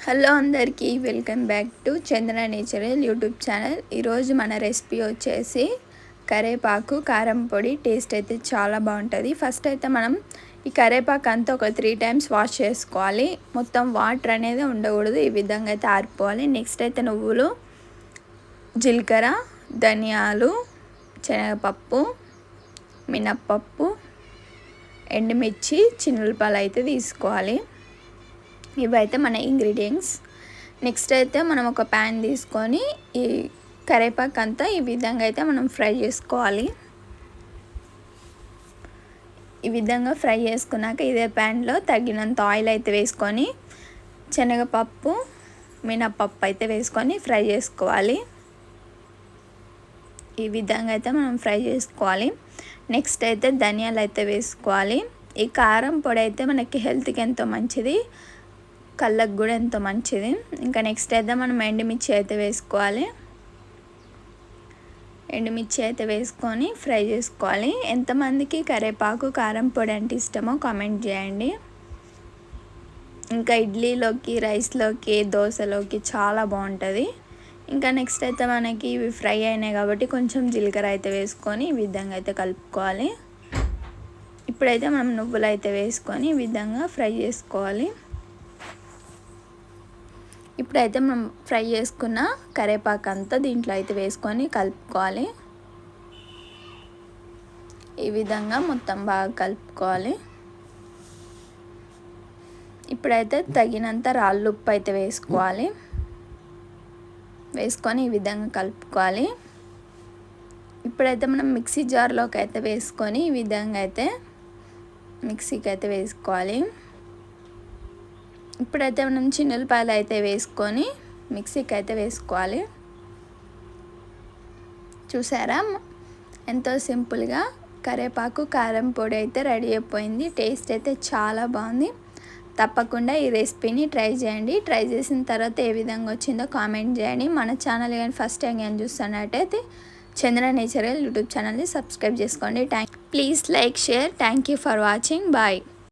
Hello అందరికీ welcome back to Chandra natural YouTube channel. ఈరోజు మన రెసిపీ వచ్చేసి కరివేపాకు కారం పొడి. టేస్ట్ అయితే చాలా బాగుంటుంది. ఫస్ట్ అయితే మనం ఈ కరివేపాకు అంతా ఒక 3 times వాష్ చేసుకోవాలి. మొత్తం వాటర్ అనేది ఉండకూడదు. ఈ విధంగా అయితే ఆరిపోవాలి. నెక్స్ట్ అయితే నువ్వులు, జీలకర్ర, ధనియాలు, శనగపప్పు, మినప్పప్పు, ఎండుమిర్చి, చిన్నులపాయలు అయితే తీసుకోవాలి. ఇవైతే మన ఇంగ్రీడియంట్స్. నెక్స్ట్ అయితే మనం ఒక ప్యాన్ తీసుకొని ఈ కరివేపాకు అంతా ఈ విధంగా అయితే మనం ఫ్రై చేసుకోవాలి. ఈ విధంగా ఫ్రై చేసుకున్నాక ఇదే ప్యాన్లో తగినంత ఆయిల్ అయితే వేసుకొని శనగపప్పు, మినపప్పు అయితే వేసుకొని ఫ్రై చేసుకోవాలి. ఈ విధంగా అయితే మనం ఫ్రై చేసుకోవాలి. నెక్స్ట్ అయితే ధనియాలు అయితే వేసుకోవాలి. ఈ కారం పొడి అయితే మనకి హెల్త్కి ఎంతో మంచిది, కళ్ళకు కూడా ఎంతో మంచిది. ఇంకా నెక్స్ట్ అయితే మనం ఎండుమిర్చి అయితే వేసుకోవాలి. ఎండుమిర్చి అయితే వేసుకొని ఫ్రై చేసుకోవాలి. ఎంతమందికి కరివేపాకు కారం పొడి అంటే ఇష్టమో కామెంట్ చేయండి. ఇంకా ఇడ్లీలోకి, రైస్లోకి, దోశలోకి చాలా బాగుంటుంది. ఇంకా నెక్స్ట్ అయితే మనకి ఇవి ఫ్రై అయినాయి కాబట్టి కొంచెం జీలకర్ర అయితే వేసుకొని ఈ విధంగా అయితే కలుపుకోవాలి. ఇప్పుడైతే మనం నువ్వులు అయితే వేసుకొని ఈ విధంగా ఫ్రై చేసుకోవాలి. ఇప్పుడైతే మనం ఫ్రై చేసుకున్న కరివేపాకు అంతా దీంట్లో అయితే వేసుకొని కలుపుకోవాలి. ఈ విధంగా మొత్తం బాగా కలుపుకోవాలి. ఇప్పుడైతే తగినంత రాళ్ళు ఉప్పు అయితే వేసుకోవాలి. వేసుకొని ఈ విధంగా కలుపుకోవాలి. ఇప్పుడైతే మనం మిక్సీ జార్లోకి అయితే వేసుకొని ఈ విధంగా అయితే మిక్సీకి అయితే వేసుకోవాలి. ఇప్పుడైతే మనం చిన్నులపాయలు అయితే వేసుకొని మిక్సీకి అయితే వేసుకోవాలి. చూసారా, ఎంతో సింపుల్గా కరివేపాకు కారం పొడి అయితే రెడీ అయిపోయింది. టేస్ట్ అయితే చాలా బాగుంది. తప్పకుండా ఈ రెసిపీని ట్రై చేయండి. ట్రై చేసిన తర్వాత ఏ విధంగా వచ్చిందో కామెంట్ చేయండి. మన ఛానల్ కానీ ఫస్ట్ టైం కానీ చూస్తున్నట్టయితే చంద్ర నేచురల్ యూట్యూబ్ ఛానల్ని సబ్స్క్రైబ్ చేసుకోండి. Please like, share. Thank you for watching. Bye.